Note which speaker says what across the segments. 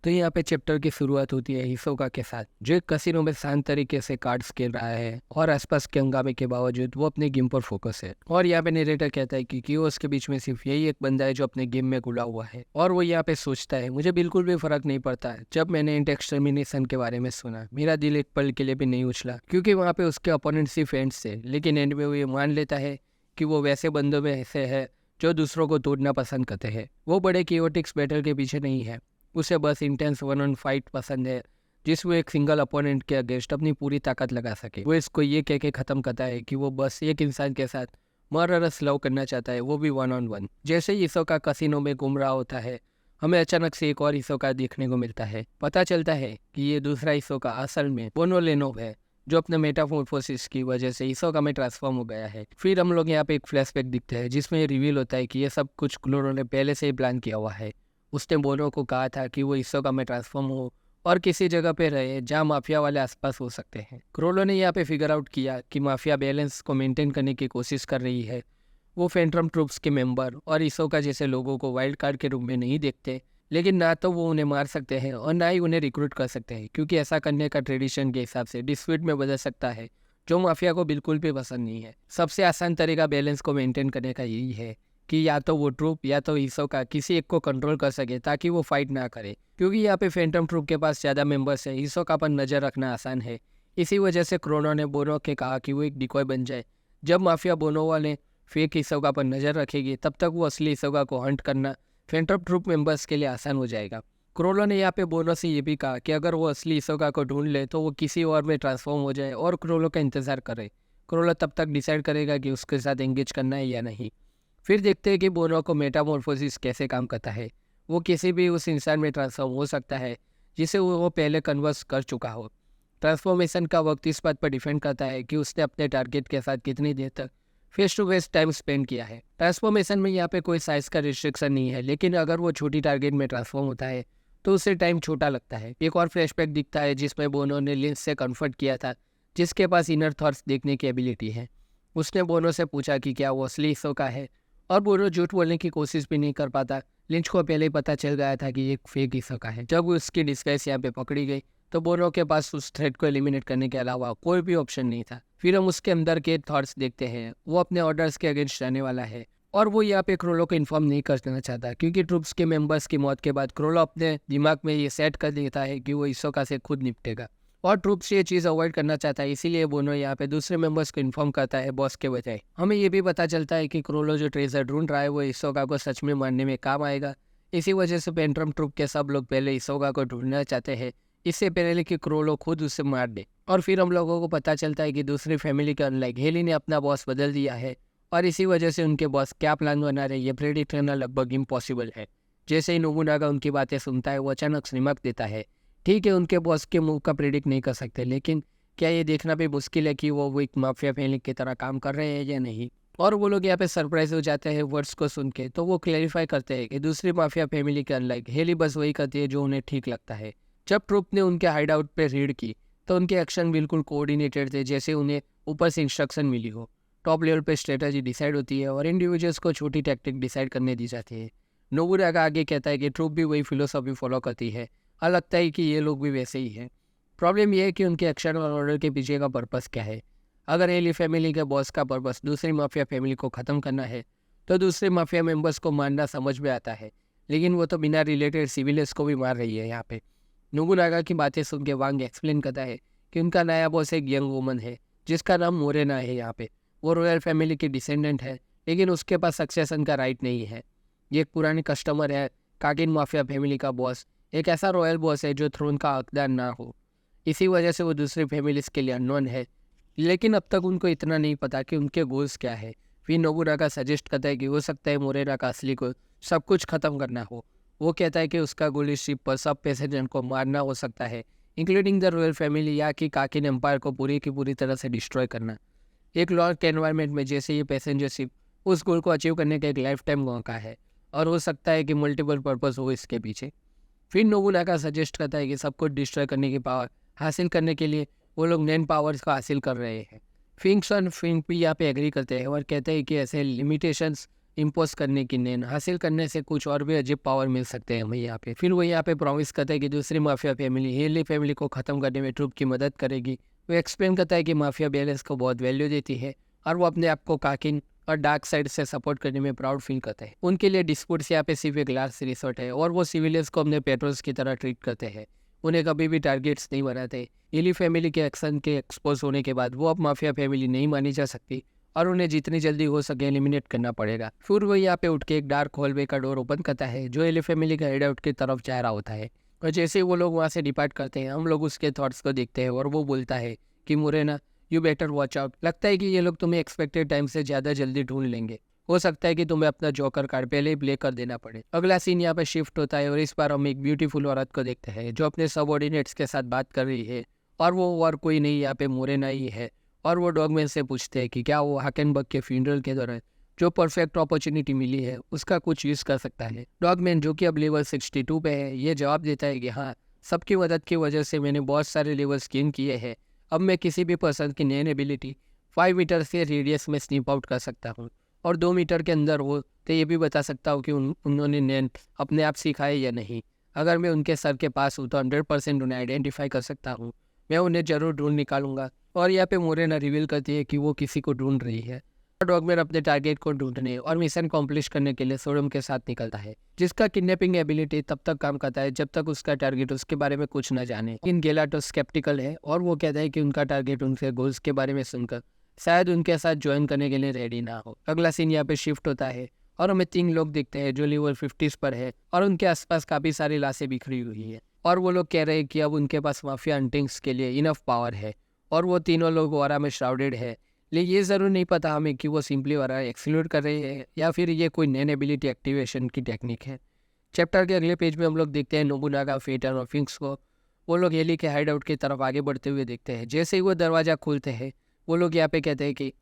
Speaker 1: तो यहाँ पे चैप्टर की शुरुआत होती है हिसोका के साथ, जो एक कसिनो में शांत तरीके से कार्ड्स खेल रहा है और आसपास के हंगामे के बावजूद वो अपने गेम पर फोकस है। और यहाँ पे नरेटर कहता है कि कियोस के बीच में सिर्फ यही एक बंदा है जो अपने गेम में घुला हुआ है। और वो यहाँ पे सोचता है, मुझे बिल्कुल भी फर्क नहीं पड़ता। जब मैंने इंट एक्सटर्मिनेशन के बारे में सुना, मेरा दिल एक पल के लिए भी नहीं उछला, क्योंकि वहाँ पे उसके अपोनेंट सिर्फ एंड्स थे। लेकिन एंड में वो ये मान लेता है कि वो वैसे बंदों में ऐसे है जो दूसरों को तोड़ना पसंद करते हैं। वो बड़े कियोटिक्स बैटल के पीछे नहीं है, उसे बस इंटेंस वन ऑन फाइट पसंद है, जिसमें एक सिंगल अपोनेंट के अगेंस्ट अपनी पूरी ताकत लगा सके। वो इसको ये कह के ख़त्म करता है कि वो बस एक इंसान के साथ मररस लव करना चाहता है, वो भी वन ऑन वन। जैसे ही हिसोका कसिनो में घूम रहा होता है, हमें अचानक से एक और हिसोका देखने को मिलता है। पता चलता है कि ये दूसरा हिसोका असल में बोनोलेनोव है, जो अपने मेटामॉर्फोसिस की वजह से हिसोका में ट्रांसफॉर्म हो गया है। फिर हम लोग यहाँ पे एक फ्लैशबैक दिखते हैं, जिसमें ये रिवील होता है कि ये सब कुछ क्लोरो ने पहले से ही प्लान किया हुआ है। उसने बोनो को कहा था कि वो हिसोका में ट्रांसफॉर्म हो और किसी जगह पे रहे जहाँ माफिया वाले आसपास हो सकते हैं। क्रोलो ने यहाँ पे फिगर आउट किया कि माफिया बैलेंस को मेंटेन करने की कोशिश कर रही है। वो फैंटम ट्रूप्स के मेंबर और हिसोका जैसे लोगों को वाइल्ड कार्ड के रूप में नहीं देखते, लेकिन ना तो वो उन्हें मार सकते हैं और ना ही उन्हें रिक्रूट कर सकते हैं, क्योंकि ऐसा करने का ट्रेडिशन के हिसाब से डिस्प्यूट में बदल सकता है, जो माफिया को बिल्कुल भी पसंद नहीं है। सबसे आसान तरीका बैलेंस को मेंटेन करने का यही है कि या तो वो ट्रूप या तो हिसोका किसी एक को कंट्रोल कर सके ताकि वो फाइट ना करे, क्योंकि यहाँ पे फैंटम ट्रूप के पास ज़्यादा मेंबर्स है, हिसोका पर नज़र रखना आसान है। इसी वजह से क्रोनो ने बोनो के कहा कि वो एक डिकॉय बन जाए। जब माफिया बोनो वाले फेक हिसोका पर नज़र रखेगी, तब तक वो असली हिसोका को हंट करना फैंटम ट्रूप मेंबर्स के लिए आसान हो जाएगा। क्रोलो ने यहाँ पे बोनो से ये भी कहा कि अगर वो असली हिसोका को ढूंढ ले तो वो किसी और में ट्रांसफॉर्म हो जाए और क्रोलो का इंतजार करे। क्रोलो तब तक डिसाइड करेगा कि उसके साथ एंगेज करना है या नहीं। फिर देखते हैं कि बोनो को मेटामॉर्फोसिस कैसे काम करता है। वो किसी भी उस इंसान में ट्रांसफॉर्म हो सकता है जिसे वो पहले कन्वर्स कर चुका हो। ट्रांसफॉर्मेशन का वक्त इस बात पर डिपेंड करता है कि उसने अपने टारगेट के साथ कितनी देर तक face to face time spend किया है। ट्रांसफॉर्मेशन में यहाँ पे कोई साइज का रिस्ट्रिक्शन नहीं है, लेकिन अगर वो छोटी टारगेट में ट्रांसफॉर्म होता है तो उसे टाइम छोटा लगता है। एक और फ्लैशबैक दिखता है जिसमें बोनो ने लिंस से कन्फर्ट किया था, जिसके पास इनर थॉट्स देखने की एबिलिटी है। उसने बोनो से पूछा कि क्या वो असली हिस्सों है, और बोनो झूठ बोलने की कोशिश भी नहीं कर पाता। लिंच को पहले ही पता चल गया था कि ये एक फेक हिस्सों है। जब उसकी डिस्गाइस यहाँ पे पकड़ी गई तो बोनो के पास उस थ्रेट को एलिमिनेट करने के अलावा कोई भी ऑप्शन नहीं था। फिर हम उसके अंदर के थॉट्स देखते हैं। वो अपने ऑर्डर्स के अगेंस्ट रहने वाला है और वो यहाँ पे क्रोलो को इन्फॉर्म नहीं करना चाहता, क्योंकि ट्रूप्स के मेंबर्स की मौत के बाद क्रोलो अपने दिमाग में ये सेट कर देता है कि वो हिसोका से खुद निपटेगा और ट्रूप्स ये चीज़ अवॉइड करना चाहता है। इसीलिए बोनो यहाँ पे दूसरे मेंबर्स को इन्फॉर्म करता है बॉस के बजाय। हमें ये भी पता चलता है कि क्रोलो जो ट्रेजर ढूंढ रहा है वो हिसोका को सच में मारने में काम आएगा। इसी वजह से पेंट्रम ट्रूप के सब लोग पहले हिसोका को ढूंढना चाहते हैं, इससे पहले कि क्रोलो खुद उसे मार दे। और फिर हम लोगों को पता चलता है कि दूसरी फैमिली के अनलाइक हेली ने अपना बॉस बदल दिया है और इसी वजह से उनके बॉस क्या प्लान बना रहे ये प्रेडिक्ट करना लगभग इम्पॉसिबल है। जैसे ही नोबुनागा उनकी बातें सुनता है, वो अचानक से निमक देता है। ठीक है, उनके बॉस के मूव का प्रेडिक्ट नहीं कर सकते, लेकिन क्या ये देखना भी मुश्किल है कि वो एक माफिया फैमिली की तरह काम कर रहे हैं या नहीं। और वो लोग यहाँ पे सरप्राइज हो जाते हैं वर्ड्स को सुन के। तो वो क्लैरिफाई करते हैं कि दूसरी माफिया फैमिली के अनलाइक हेली बस वही करती है जो उन्हें ठीक लगता है। जब ट्रूप ने उनके हाइड आउट पे रेड की तो उनके एक्शन बिल्कुल कोऑर्डिनेटेड थे, जैसे उन्हें ऊपर से इंस्ट्रक्शन मिली हो। टॉप लेवल पे स्ट्रेटजी डिसाइड होती है और इंडिविजुअल्स को छोटी टैक्टिक डिसाइड करने दी जाती है। नोबुनागा आगे कहता है कि ट्रूप भी वही फिलोसॉफी फॉलो करती है और लगता है कि ये लोग भी वैसे ही हैं। प्रॉब्लम यह है कि उनके एक्शन और ऑर्डर के पीछे का पर्पस क्या है। अगर एली फैमिली के बॉस का पर्पस दूसरी माफिया फैमिली को ख़त्म करना है तो दूसरे माफिया मेंबर्स को मारना समझ में आता है, लेकिन वो तो बिना रिलेटेड सिविलियंस को भी मार रही है। यहाँ पे नोबुनागा की बातें सुन के वांग एक्सप्लेन करता है कि उनका नया बॉस एक यंग वुमन है जिसका नाम मोरेना है। यहाँ पे वो रॉयल फैमिली की डिसेंडेंट है, लेकिन उसके पास सक्सेशन का राइट नहीं है। ये एक पुरानी कस्टमर है। कागिन माफिया फैमिली का बॉस एक ऐसा रॉयल बॉस है जो थ्रोन का हकदार ना हो। इसी वजह से वो दूसरी फैमिलीज के लिए अननोन है, लेकिन अब तक उनको इतना नहीं पता कि उनके गोल्स क्या है। फिर नोबुनागा सजेस्ट करता है कि हो सकता है मोरेना का असली गोल सब कुछ खत्म करना हो। वो कहता है कि उसका गोल इस शिप पर सब पैसेंजर को मारना हो सकता है, इंक्लूडिंग द रॉयल फैमिली या कि काकिन एम्पायर को पूरी की पूरी तरह से डिस्ट्रॉय करना। एक लॉन्ग एनवायरनमेंट में जैसे ये पैसेंजर शिप उस गोल को अचीव करने का एक लाइफ टाइम मौका है और हो सकता है कि मल्टीपल पर्पस हो इसके पीछे। फिर नोबुनागा सजेस्ट करता है कि सब कुछ डिस्ट्रॉय करने की पावर हासिल करने के लिए वो लोग नैन पावर्स को हासिल कर रहे हैं। फिंक्स और फिंक भी यहाँ पे एग्री करते हैं और कहते हैं कि ऐसे लिमिटेशंस इम्पोज करने की नैन हासिल करने से कुछ और भी अजीब पावर मिल सकते हैं हमें यहाँ पे। फिर वो यहाँ पे प्रॉमिस करता है कि दूसरी माफिया फैमिली हेली फैमिली को ख़त्म करने में ट्रूप की मदद करेगी। वो एक्सप्लेन करता है कि माफिया बैलेंस को बहुत वैल्यू देती है और वो अपने आप को काकिन और डार्क साइड से सपोर्ट करने में प्राउड फील करते हैं। उनके लिए डिस्प्यूट्स यहाँ पे सिर्फ एक लास्ट रिसोर्ट है और वो सिविलियंस को अपने पेट्रोल्स की तरह ट्रीट करते हैं, उन्हें कभी भी टारगेट्स नहीं बनाते। हेली फैमिली के एक्शन के एक्सपोज होने के बाद वो अब माफिया फैमिली नहीं मानी जा सकती और उन्हें जितनी जल्दी हो सके एलिमिनेट करना पड़ेगा। फिर वो यहाँ पे उठ के एक डार्क हॉलवे का डोर ओपन करता है जो हेली फैमिली का हेड आउट की तरफ जा रहा होता है। और जैसे ही वो लोग वहाँ से डिपार्ट करते हैं हम लोग उसके थॉट्स को देखते हैं और वो बोलता है कि Morena you better watch out. लगता है कि ये लोग तुम्हें एक्सपेक्टेड टाइम से ज़्यादा जल्दी ढूंढ लेंगे, हो सकता है कि तुम्हें अपना जोकर कार्ड पहले ही प्ले कर देना पड़े। अगला सीन यहाँ पे शिफ्ट होता है और इस बार हम एक ब्यूटीफुल औरत को देखते हैं जो अपने सबऑर्डिनेट्स के साथ बात कर रही है और वो और कोई नहीं यहाँ पे मोरेना ही है। और वो डॉगमैन से पूछते हैं कि क्या वो हाकेनबर्ग के फ्यूनरल के दौरान जो परफेक्ट अपॉर्चुनिटी मिली है उसका कुछ यूज़ कर सकता है। डॉगमैन जो कि अब लेवल 62 पे है ये जवाब देता है कि हाँ, सबकी मदद की वजह से मैंने बहुत सारे लेवल्स गेन किए हैं। अब मैं किसी भी पर्सन की नैन एबिलिटी 5 मीटर से रेडियस में स्नीप आउट कर सकता हूँ और 2 मीटर के अंदर हो तो ये भी बता सकता हूँ कि उन्होंने नैन अपने आप सीखा है या नहीं। अगर मैं उनके सर के पास हूँ तो 100% उन्हें आइडेंटिफाई कर सकता हूँ। मैं उन्हें ज़रूर ढूंढ निकालूंगा। और यहाँ पे मोरेना रिवील करती है कि वो किसी को ढूंढ रही है। डॉगमैन अपने टारगेट को ढूंढने और मिशन कॉम्प्लीट करने के लिए सोडम के साथ निकलता है जिसका किडनैपिंग एबिलिटी तब तक काम करता है जब तक उसका टारगेट उसके बारे में कुछ न जाने। लेकिन गेलाटो स्केप्टिकल है और वो कहता है कि उनका टारगेट उनके गोल्स के बारे में सुनकर शायद उनके साथ ज्वाइन करने के लिए रेडी ना हो। अगला सीन यहाँ पे शिफ्ट होता है और हमें 3 लोग दिखते हैं जो लेवल 50 पर है और उनके आसपास काफ़ी सारी लाशें बिखरी हुई है और वो लोग कह रहे हैं कि अब उनके पास माफिया हंटिंग्स के लिए इनफ पावर है और वो तीनों लोग वारा में श्राउडेड है। लेकिन ये ज़रूर नहीं पता हमें कि वो सिंपली वारा एक्सक्लूड कर रहे हैं या फिर ये कोई नैन एबिलिटी एक्टिवेशन की टेक्निक है। चैप्टर के अगले पेज में हम लोग देखते हैं नोबुनागा, फेटन और फिंक्स को। वो लोग हेली के हाइड आउट की तरफ आगे बढ़ते हुए देखते हैं। जैसे ही वो दरवाज़ा खोलते हैं वो लोग यहाँ पे कहते हैं कि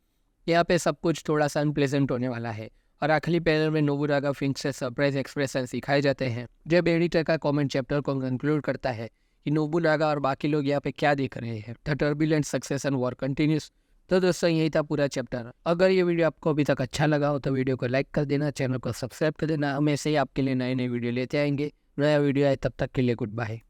Speaker 1: यहाँ पे सब कुछ थोड़ा सा अनप्लेजेंट होने वाला है और आखिरी पैनल में नोबुनागा फिंक्स से सरप्राइज एक्सप्रेशन सिखाए जाते हैं। जब एडिटर का कमेंट चैप्टर को कंक्लूड करता है कि नोबुनागा और बाकी लोग यहाँ पे क्या देख रहे हैं, the turbulent succession war continuous. तो दोस्तों यही था पूरा चैप्टर। अगर ये वीडियो आपको अभी तक अच्छा लगा हो तो वीडियो को लाइक कर देना, चैनल को सब्सक्राइब कर देना। हम ऐसे ही आपके लिए नए नए वीडियो लेते आएंगे। नया वीडियो आए तब तक के लिए गुड बाय।